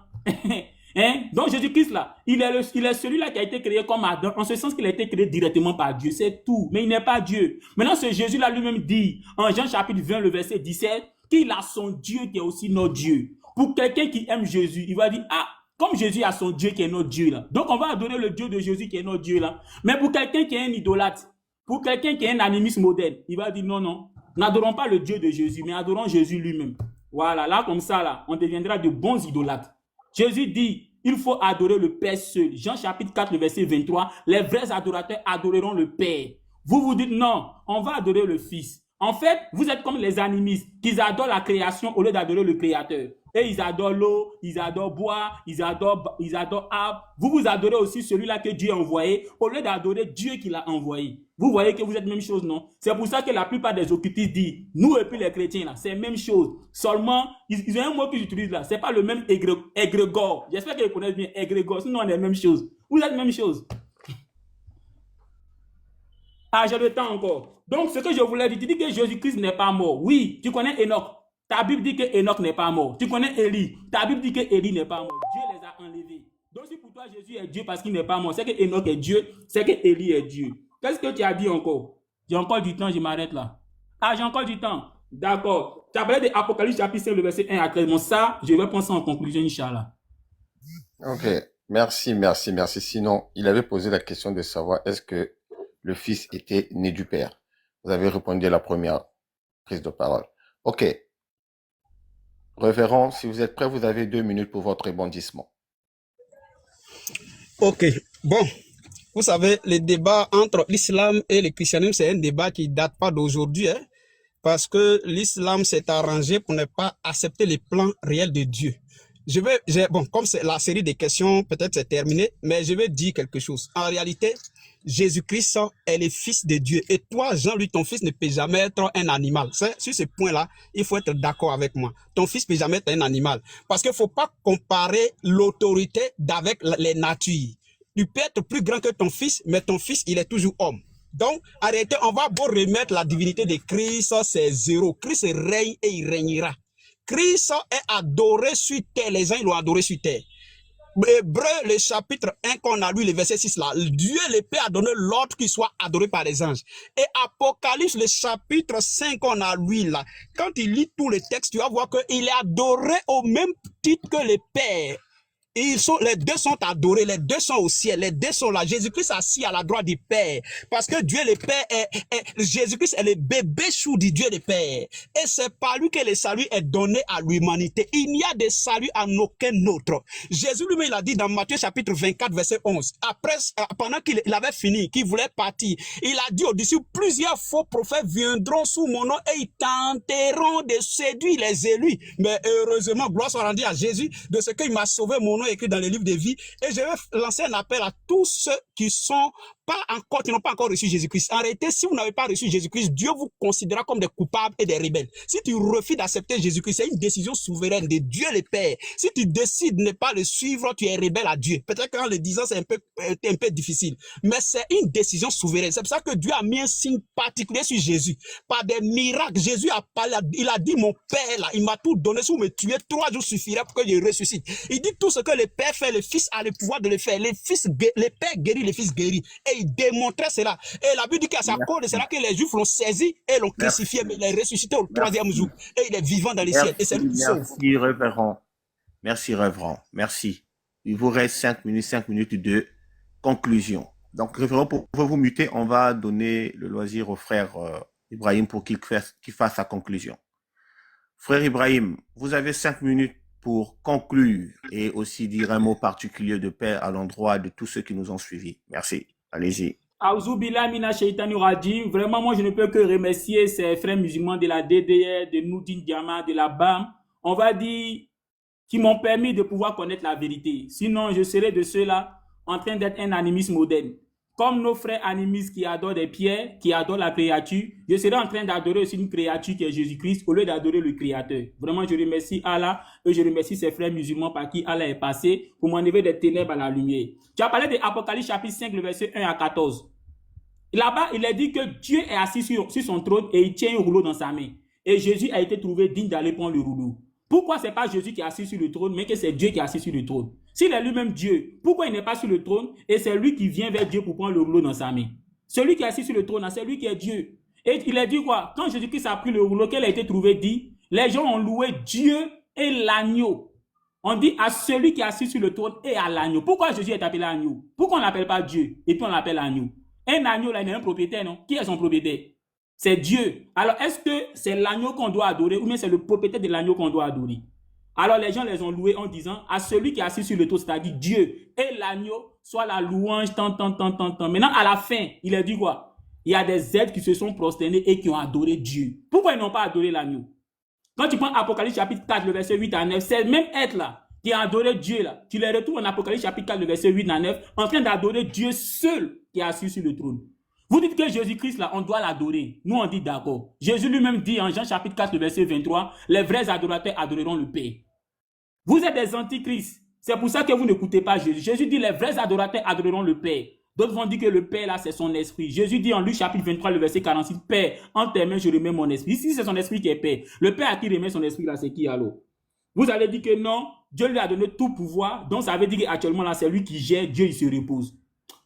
Hein? Donc Jésus-Christ là, il est celui-là qui a été créé comme Adam, en ce sens qu'il a été créé directement par Dieu, c'est tout, mais il n'est pas Dieu. Maintenant ce Jésus-là lui-même dit, en Jean chapitre 20, le verset 17, qu'il a son Dieu qui est aussi notre Dieu. Pour quelqu'un qui aime Jésus, il va dire, ah, comme Jésus a son Dieu qui est notre Dieu là. Donc on va adorer le Dieu de Jésus qui est notre Dieu là. Mais pour quelqu'un qui est un idolâtre, pour quelqu'un qui est un animiste moderne, il va dire non, non, n'adorons pas le Dieu de Jésus, mais adorons Jésus lui-même. Voilà, là comme ça là, on deviendra de bons idolâtres. Jésus dit, il faut adorer le Père seul. Jean chapitre 4, le verset 23, les vrais adorateurs adoreront le Père. Vous vous dites non, on va adorer le Fils. En fait, vous êtes comme les animistes qui adorent la création au lieu d'adorer le Créateur. Et ils adorent l'eau, ils adorent boire, ils adorent arbre. Vous adorez aussi celui-là que Dieu a envoyé au lieu d'adorer Dieu qui l'a envoyé. Vous voyez que vous êtes même chose, non? C'est pour ça que la plupart des occultistes disent, nous et puis les chrétiens, là, c'est la même chose. Seulement, ils ont un mot qu'ils utilisent là. C'est pas le même égrégore. J'espère qu'ils connaissent bien égrégore. Sinon, on est la même chose. Vous êtes la même chose. Ah, j'ai le temps encore. Donc, ce que je voulais dire, tu dis que Jésus-Christ n'est pas mort. Oui, tu connais Enoch. Ta Bible dit que Enoch n'est pas mort. Tu connais Élie. Ta Bible dit que Élie n'est pas mort. Dieu les a enlevés. Donc si pour toi Jésus est Dieu parce qu'il n'est pas mort, c'est que Enoch est Dieu, c'est que Élie est Dieu. Qu'est-ce que tu as dit encore? J'ai encore du temps, je m'arrête là. Ah, j'ai encore du temps. D'accord. Tu as parlé de Apocalypse chapitre 5, le verset 1 à 13. Bon, ça, je vais penser en conclusion, Inch'Allah. Ok, merci. Sinon, il avait posé la question de savoir est-ce que le Fils était né du Père. Vous avez répondu à la première prise de parole. Ok. Révérend, si vous êtes prêt, vous avez 2 minutes pour votre rebondissement. Ok, bon, vous savez, le débat entre l'islam et le christianisme, c'est un débat qui ne date pas d'aujourd'hui, hein, parce que l'islam s'est arrangé pour ne pas accepter les plans réels de Dieu. Bon, comme c'est la série des questions, peut-être c'est terminé, mais je vais dire quelque chose. En réalité, Jésus-Christ est le Fils de Dieu. Et toi, Jean-Louis, ton fils ne peut jamais être un animal. Sur ce point-là, il faut être d'accord avec moi. Ton fils ne peut jamais être un animal. Parce qu'il ne faut pas comparer l'autorité d'avec les natures. Tu peux être plus grand que ton fils, mais ton fils, il est toujours homme. Donc, en réalité, on va beau remettre la divinité de Christ, c'est zéro. Christ règne et il régnera. Christ est adoré sur terre. Les gens, ils l'ont adoré sur terre. Hébreu, le chapitre 1 qu'on a lu, le verset 6 là, Dieu le Père a donné l'ordre qu'il soit adoré par les anges. Et Apocalypse, le chapitre 5 qu'on a lu là, quand il lit tout le texte, tu vas voir qu'il est adoré au même titre que le Père. Et les deux sont adorés, les deux sont au ciel, les deux sont là. Jésus-Christ assis à la droite du Père. Parce que Dieu le Père Jésus-Christ est le bébé chou du Dieu le Père. Et c'est par lui que le salut est donné à l'humanité. Il n'y a de salut en aucun autre. Jésus lui-même, il a dit dans Matthieu chapitre 24, verset 11. Après, pendant qu'il avait fini, qu'il voulait partir, il a dit aux disciples, plusieurs faux prophètes viendront sous mon nom et ils tenteront de séduire les élus. Mais heureusement, gloire soit rendue à Jésus de ce qu'il m'a sauvé mon nom écrit dans le livre de vie. Et je vais lancer un appel à tous ceux qui n'ont pas encore reçu Jésus-Christ. En réalité, si vous n'avez pas reçu Jésus-Christ, Dieu vous considérera comme des coupables et des rebelles. Si tu refuses d'accepter Jésus-Christ, c'est une décision souveraine de Dieu le Père. Si tu décides de ne pas le suivre, tu es rebelle à Dieu. Peut-être qu'en le disant, c'est un peu difficile. Mais c'est une décision souveraine. C'est pour ça que Dieu a mis un signe particulier sur Jésus. Par des miracles, Jésus a parlé, il a dit, mon Père, là, il m'a tout donné. Si vous me tuez, 3 jours suffirait pour que je ressuscite. Il dit tout ce que que le Père fait, le Fils a le pouvoir de le faire. Le Père guérit, le Fils guérit. Et il démontrait cela. Et la Bible dit qu'à sa cause de cela que les Juifs l'ont saisi et l'ont crucifié, mais il est ressuscité au troisième jour. Et il est vivant dans les cieux. Et c'est lui qui sauve. Merci, révérend. Merci, révérend. Merci. Il vous reste 5 minutes de conclusion. Donc, révérend, pour vous muter, on va donner le loisir au frère Ibrahim pour qu'il fasse sa conclusion. Frère Ibrahim, vous avez 5 minutes pour conclure et aussi dire un mot particulier de paix à l'endroit de tous ceux qui nous ont suivis. Merci. Allez-y. Vraiment, moi, je ne peux que remercier ces frères musulmans de la DDR, de Noudine Diama, de la BAM. On va dire qui m'ont permis de pouvoir connaître la vérité. Sinon, je serais de ceux-là en train d'être un animiste moderne. Comme nos frères animistes qui adorent des pierres, qui adorent la créature, je serai en train d'adorer aussi une créature qui est Jésus-Christ au lieu d'adorer le Créateur. Vraiment, je remercie Allah et je remercie ces frères musulmans par qui Allah est passé pour m'enlever des ténèbres à la lumière. Tu as parlé de Apocalypse chapitre 5, le verset 1 à 14. Là-bas, il est dit que Dieu est assis sur son trône et il tient un rouleau dans sa main. Et Jésus a été trouvé digne d'aller prendre le rouleau. Pourquoi c'est pas Jésus qui est assis sur le trône, mais que c'est Dieu qui est assis sur le trône? S'il est lui-même Dieu, pourquoi il n'est pas sur le trône et c'est lui qui vient vers Dieu pour prendre le rouleau dans sa main? Celui qui est assis sur le trône, c'est lui qui est Dieu. Et il a dit quoi? Quand Jésus-Christ a pris le rouleau, qu'elle a été trouvé dit, les gens ont loué Dieu et l'agneau. On dit à celui qui est assis sur le trône et à l'agneau. Pourquoi Jésus est appelé agneau? Pourquoi on ne l'appelle pas Dieu et puis on l'appelle agneau? Un agneau, là, il est un propriétaire, non? Qui est son propriétaire? C'est Dieu. Alors, est-ce que c'est l'agneau qu'on doit adorer ou bien c'est le propriétaire de l'agneau qu'on doit adorer? Alors, les gens les ont loués en disant à celui qui est assis sur le trône, c'est-à-dire Dieu et l'agneau, soit la louange, tant. Maintenant, à la fin, il a dit quoi? Il y a des êtres qui se sont prosternés et qui ont adoré Dieu. Pourquoi ils n'ont pas adoré l'agneau? Quand tu prends Apocalypse chapitre 4, le verset 8 à 9, c'est le même être là qui a adoré Dieu là. Tu les retrouves en Apocalypse chapitre 4, le verset 8 à 9, en train d'adorer Dieu seul qui est assis sur le trône. Vous dites que Jésus-Christ, là, on doit l'adorer. Nous, on dit d'accord. Jésus lui-même dit en Jean chapitre 4, le verset 23, les vrais adorateurs adoreront le Père. Vous êtes des antichrists. C'est pour ça que vous n'écoutez pas Jésus. Jésus dit les vrais adorateurs adoreront le Père. D'autres vont dire que le Père, là, c'est son esprit. Jésus dit en Luc chapitre 23, le verset 46, Père, en tes mains, je remets mon esprit. Ici, c'est son esprit qui est Père. Le Père à qui remet son esprit, là, c'est qui alors? Vous allez dire que non, Dieu lui a donné tout pouvoir. Donc, ça veut dire qu'actuellement, là, c'est lui qui gère. Dieu, il se repose.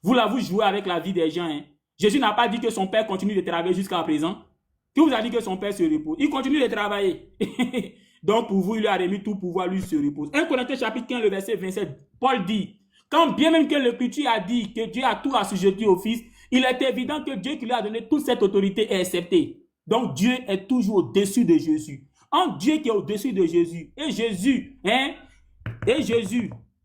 Vous, là, vous jouez avec la vie des gens, hein. Jésus n'a pas dit que son Père continue de travailler jusqu'à présent. Qui vous a dit que son Père se repose? Il continue de travailler. Donc, pour vous, il lui a remis tout pouvoir, lui se repose. 1 Corinthiens chapitre 15, le verset 27, Paul dit, quand bien même que l'Écriture a dit que Dieu a tout assujetti au Fils, il est évident que Dieu qui lui a donné toute cette autorité est accepté. Donc, Dieu est toujours au-dessus de Jésus. En Dieu qui est au-dessus de Jésus, et Jésus,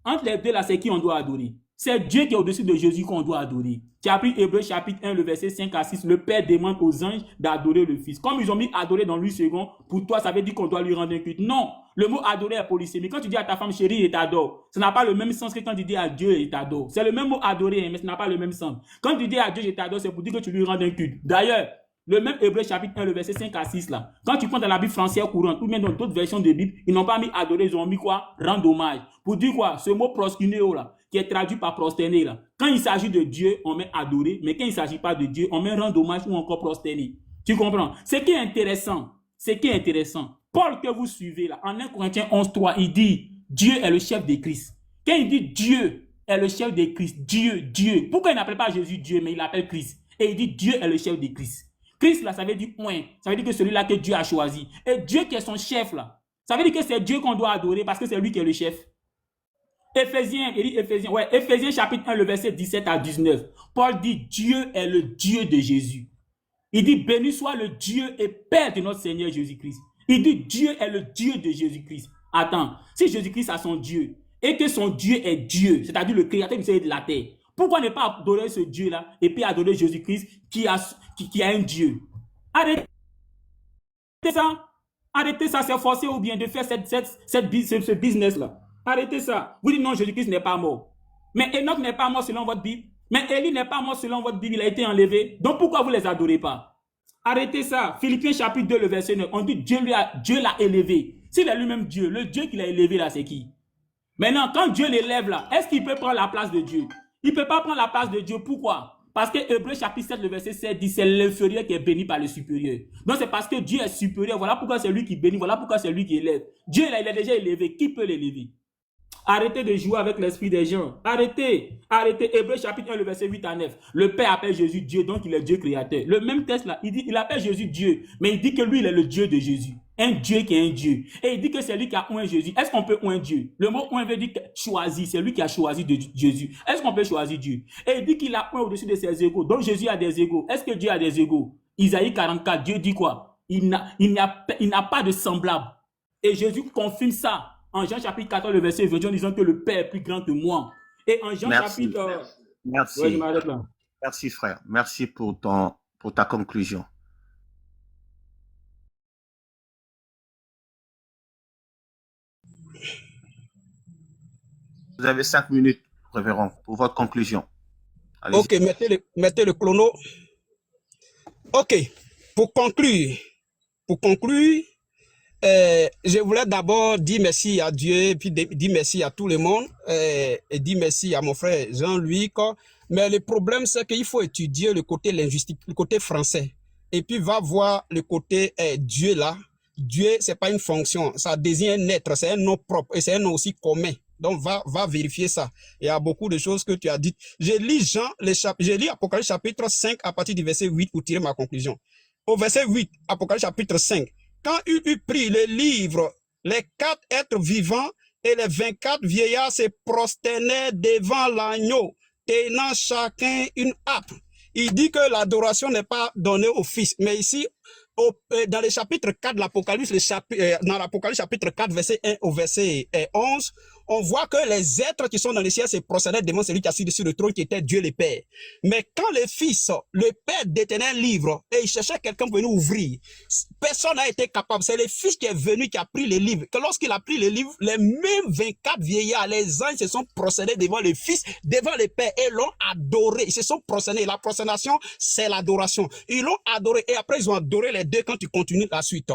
entre les deux là, c'est qui on doit adorer? C'est Dieu qui est au-dessus de Jésus qu'on doit adorer. Tu as pris Hébreux chapitre 1, le verset 5 à 6. Le Père demande aux anges d'adorer le Fils. Comme ils ont mis adorer dans lui second, pour toi, ça veut dire qu'on doit lui rendre un culte. Non, le mot adorer est polysémique. Quand tu dis à ta femme chérie, il t'adore, ça n'a pas le même sens que quand tu dis à Dieu, il t'adore. C'est le même mot adorer, mais ça n'a pas le même sens. Quand tu dis à Dieu, je t'adore, c'est pour dire que tu lui rends un culte. D'ailleurs, le même Hébreux chapitre 1, le verset 5 à 6 là. Quand tu prends dans la Bible française courante, ou même dans d'autres versions de Bible, ils n'ont pas mis adorer, ils ont mis quoi? Rendre hommage. Pour dire quoi? Ce mot proskuneo là, qui est traduit par prosterner là. Quand il s'agit de Dieu, on met adorer, mais quand il ne s'agit pas de Dieu, on met rendre hommage ou encore prosterner. Tu comprends? Ce qui est intéressant, Paul que vous suivez là, en 1 Corinthiens 11.3, il dit, Dieu est le chef des Christ. Quand il dit Dieu est le chef des Christ, Dieu, pourquoi il n'appelle pas Jésus Dieu, mais il l'appelle Christ? Et il dit Dieu est le chef des Christ. Christ, là, ça veut dire point. Ça veut dire que celui-là que Dieu a choisi. Et Dieu qui est son chef, là, ça veut dire que c'est Dieu qu'on doit adorer parce que c'est lui qui est le chef. Éphésiens chapitre 1, le verset 17 à 19. Paul dit, Dieu est le Dieu de Jésus. Il dit, béni soit le Dieu et Père de notre Seigneur Jésus-Christ. Il dit, Dieu est le Dieu de Jésus-Christ. Attends, si Jésus-Christ a son Dieu et que son Dieu est Dieu, c'est-à-dire le créateur du ciel et de la terre, pourquoi ne pas adorer ce Dieu-là et puis adorer Jésus-Christ qui a un Dieu? Arrêtez ça. Arrêtez ça, c'est forcé ou bien de faire ce business-là. Arrêtez ça. Vous dites non, Jésus-Christ n'est pas mort. Mais Enoch n'est pas mort selon votre Bible. Mais Élie n'est pas mort selon votre Bible. Il a été enlevé. Donc pourquoi vous ne les adorez pas? Arrêtez ça. Philippiens chapitre 2, le verset 9. On dit Dieu l'a élevé. S'il est lui-même Dieu, le Dieu qu'il a élevé là, c'est qui? Maintenant, quand Dieu l'élève là, est-ce qu'il peut prendre la place de Dieu? Il ne peut pas prendre la place de Dieu. Pourquoi? Parce que Hébreux chapitre 7, le verset 7 dit c'est l'inférieur qui est béni par le supérieur. Donc c'est parce que Dieu est supérieur. Voilà pourquoi c'est lui qui bénit. Voilà pourquoi c'est lui qui élève. Dieu là, il est déjà élevé. Qui peut l'élever? Arrêtez de jouer avec l'esprit des gens. Arrêtez. Arrêtez. Hébreux chapitre 1, le verset 8 à 9. Le Père appelle Jésus Dieu, donc il est Dieu créateur. Le même texte là, il appelle Jésus Dieu, mais il dit que lui, il est le Dieu de Jésus. Un Dieu qui est un Dieu. Et il dit que c'est lui qui a oint Jésus. Est-ce qu'on peut oint Dieu? Le mot oint veut dire choisi. C'est lui qui a choisi de Jésus. Est-ce qu'on peut choisir Dieu? Et il dit qu'il a oint au-dessus de ses égaux. Donc Jésus a des égaux. Est-ce que Dieu a des égaux? Isaïe 44, Dieu dit quoi? Il n'a pas de semblable. Et Jésus confirme ça en Jean chapitre 14, le verset 20, en disant que le Père est plus grand que moi. Et en Jean Merci. chapitre... Merci. Ouais, je m'arrête là. Merci, frère. Merci pour ta conclusion. Vous avez 5 minutes, révérend, pour votre conclusion. Allez-y. Ok, mettez le chrono. Ok, pour conclure, je voulais d'abord dire merci à Dieu, puis dire merci à tout le monde, et dire merci à mon frère Jean-Louis. Mais le problème, c'est qu'il faut étudier le côté linguistique, le côté français, et puis va voir le côté Dieu là. Dieu, c'est pas une fonction, ça désigne un être, c'est un nom propre, et c'est un nom aussi commun. Donc, va vérifier ça. Il y a beaucoup de choses que tu as dites. Je lis Apocalypse chapitre 5 à partir du verset 8 pour tirer ma conclusion. Au verset 8, Apocalypse chapitre 5. Quand il eut pris le livre, les 4 êtres vivants et les 24 vieillards se prosternaient devant l'agneau, tenant chacun une harpe. Il dit que l'adoration n'est pas donnée au Fils. Mais ici, dans le chapitre 4 de l'Apocalypse, dans l'Apocalypse chapitre 4, verset 1 au verset 11, on voit que les êtres qui sont dans le ciel se prosternaient devant celui qui est assis sur le trône, qui était Dieu le Père. Mais quand le Fils, le Père détenait un livre et il cherchait quelqu'un pour venir ouvrir, personne n'a été capable. C'est le Fils qui est venu, qui a pris le livre. Que lorsqu'il a pris le livre, les mêmes 24 vieillards, les anges se sont prosternés devant le Fils, devant le Père, et l'ont adoré. Ils se sont prosternés. La prosternation, c'est l'adoration. Ils l'ont adoré et après ils ont adoré les deux quand tu continues la suite.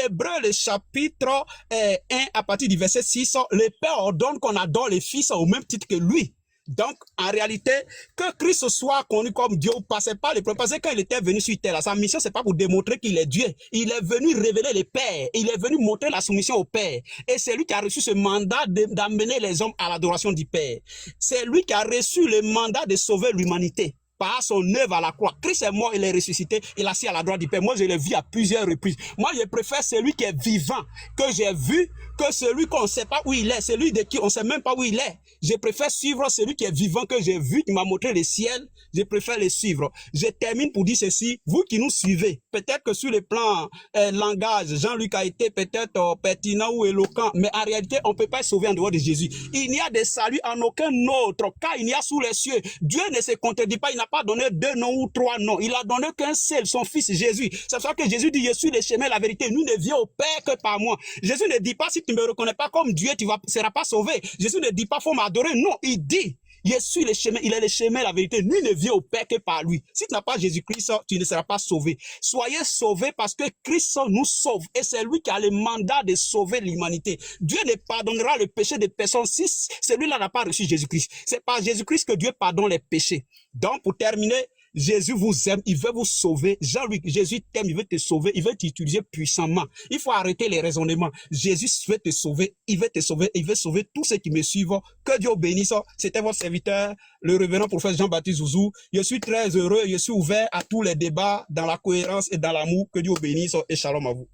Hébreux, le chapitre 1, à partir du verset 6, le Père ordonne qu'on adore le Fils au même titre que lui. Donc, en réalité, que Christ soit connu comme Dieu ou pas, c'est pas le problème. Parce que quand il était venu sur terre, sa mission, c'est pas pour démontrer qu'il est Dieu. Il est venu révéler le Père. Il est venu montrer la soumission au Père. Et c'est lui qui a reçu ce mandat d'amener les hommes à l'adoration du Père. C'est lui qui a reçu le mandat de sauver l'humanité par son œuvre à la croix. Christ est mort, il est ressuscité, il est assis à la droite du Père. Moi, je l'ai vu à plusieurs reprises. Moi, je préfère celui qui est vivant, que j'ai vu, que celui qu'on ne sait pas où il est, celui de qui on ne sait même pas où il est. Je préfère suivre celui qui est vivant, que j'ai vu, qui m'a montré le ciel. Je préfère le suivre. Je termine pour dire ceci. Vous qui nous suivez, peut-être que sur le plan langage, Jean-Luc a été peut-être pertinent ou éloquent, mais en réalité, on ne peut pas être sauvé en dehors de Jésus. Il n'y a de salut en aucun autre, car il n'y a sous les cieux. Dieu ne se contredit pas, il n'a pas donné 2 noms ou 3 noms. Il a donné qu'un seul, son fils Jésus. C'est ça que Jésus dit, je suis le chemin, la vérité. Nous ne viens au Père que par moi. Jésus ne dit pas, si tu ne me reconnais pas comme Dieu, tu ne seras pas sauvé. Jésus ne dit pas, faut m'adorer. Non, il dit, je suis le chemin, il est le chemin, la vérité. Lui ne vient au Père que par lui. Si tu n'as pas Jésus-Christ, tu ne seras pas sauvé. Soyez sauvés parce que Christ nous sauve. Et c'est lui qui a le mandat de sauver l'humanité. Dieu ne pardonnera le péché de personne si celui-là n'a pas reçu Jésus-Christ. C'est par Jésus-Christ que Dieu pardonne les péchés. Donc, pour terminer, Jésus vous aime, il veut vous sauver. Jean-Luc, Jésus t'aime, il veut te sauver, il veut t'utiliser puissamment. Il faut arrêter les raisonnements. Jésus veut te sauver, il veut te sauver, il veut sauver tous ceux qui me suivent. Que Dieu bénisse. C'était votre serviteur, le révérend prophète Jean-Baptiste Zouzou. Je suis très heureux, je suis ouvert à tous les débats dans la cohérence et dans l'amour. Que Dieu bénisse et shalom à vous.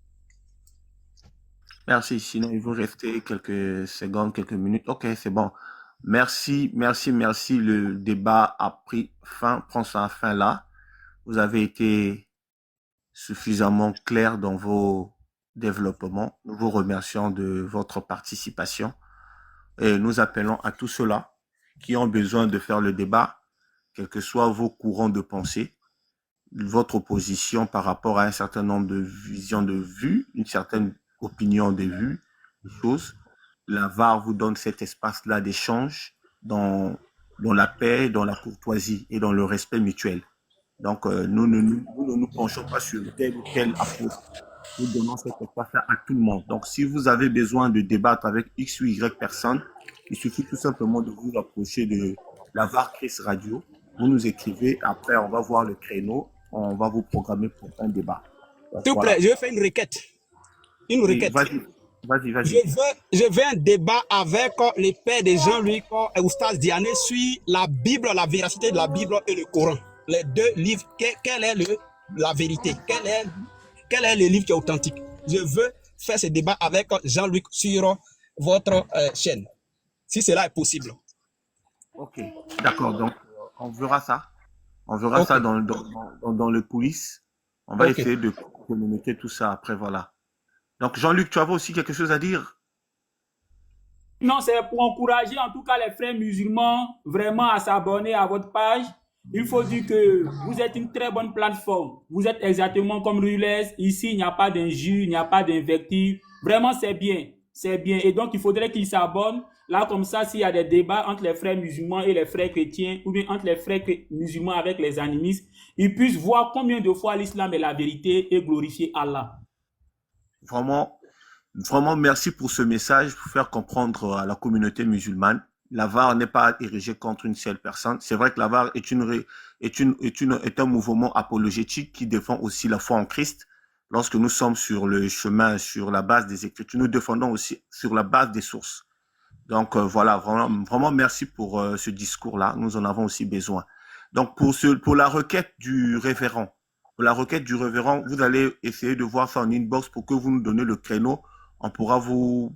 Merci. Sinon, il vous rester quelques secondes, quelques minutes. Ok, c'est bon. Merci. Le débat a pris fin, prend sa fin là. Vous avez été suffisamment clair dans vos développements. Nous vous remercions de votre participation. Et nous appelons à tous ceux-là qui ont besoin de faire le débat, quels que soient vos courants de pensée, votre opposition par rapport à un certain nombre de visions de vues, une certaine opinion de vues, des choses. La VAR vous donne cet espace-là d'échange dans la paix, dans la courtoisie et dans le respect mutuel. Donc, nous ne nous penchons pas sur telle ou telle approche. Nous donnons cet espace-là à tout le monde. Donc, si vous avez besoin de débattre avec X ou Y personne, il suffit tout simplement de vous approcher de la VAR Chris Radio. Vous nous écrivez. Après, on va voir le créneau. On va vous programmer pour un débat. Donc, S'il vous plaît, je vais faire une requête. Une requête. Vas-y. Vas-y, Je vas-y. veux un débat avec le père de Jean-Luc et Oustaz Diané sur la Bible, la véracité de la Bible et le Coran. Les deux livres, quelle est la vérité? Quel est le livre qui est authentique? Je veux faire ce débat avec Jean-Luc sur votre chaîne, si cela est possible. Ok, d'accord. Donc, on verra ça. On verra ça Ok, dans le coulisses. On va ok. essayer de communiquer tout ça après, voilà. Donc, Jean-Luc, tu avais aussi quelque chose à dire? Non, c'est pour encourager en tout cas les frères musulmans vraiment à s'abonner à votre page. Il faut dire que vous êtes une très bonne plateforme. Vous êtes exactement comme Rules. Ici, il n'y a pas d'injure, il n'y a pas d'invective. Vraiment, c'est bien. C'est bien. Et donc, il faudrait qu'ils s'abonnent. Là, comme ça, s'il y a des débats entre les frères musulmans et les frères chrétiens, ou bien entre les frères musulmans avec les animistes, ils puissent voir combien de fois l'islam est la vérité et glorifier Allah. Vraiment, vraiment, merci pour ce message, pour faire comprendre à la communauté musulmane. La VAR n'est pas érigée contre une seule personne. C'est vrai que la VAR est un mouvement apologétique qui défend aussi la foi en Christ. Lorsque nous sommes sur le chemin, sur la base des Écritures, nous défendons aussi sur la base des sources. Donc voilà, vraiment, vraiment merci pour ce discours-là. Nous en avons aussi besoin. Donc pour la requête du révérend, vous allez essayer de voir ça en inbox pour que vous nous donnez le créneau. On pourra vous